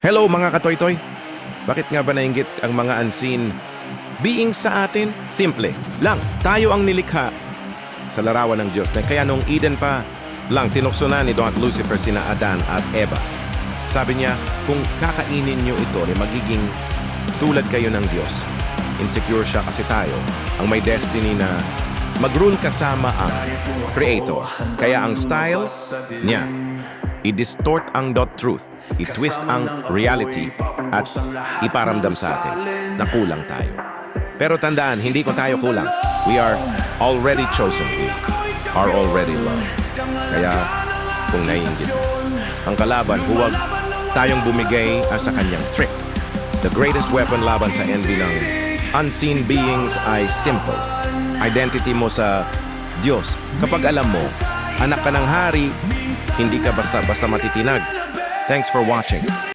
Hello mga katoy-toy! Bakit nga ba nainggit ang mga unseen beings sa atin? Simple lang, tayo ang nilikha sa larawan ng Diyos. Kaya nung Eden pa lang, tinukso na ni Don Lucifer sina Adan at Eva. Sabi niya, kung kakainin niyo ito, magiging tulad kayo ng Diyos. Insecure siya kasi tayo ang may destiny na mag-rule kasama ang Creator. Kaya ang style niya, i-distort ang truth, i-twist ang reality, at iparamdam sa atin na kulang tayo. Pero tandaan, hindi ko tayo kulang. We are already chosen. We are already loved. Kaya, kung naiinggit ang kalaban, huwag tayong bumigay sa kanyang trick. The greatest weapon laban sa envy ng unseen beings ay simple. Identity mo sa Diyos. Kapag alam mo, anak ka ng hari, hindi ka basta-basta matitinag. Thanks for watching.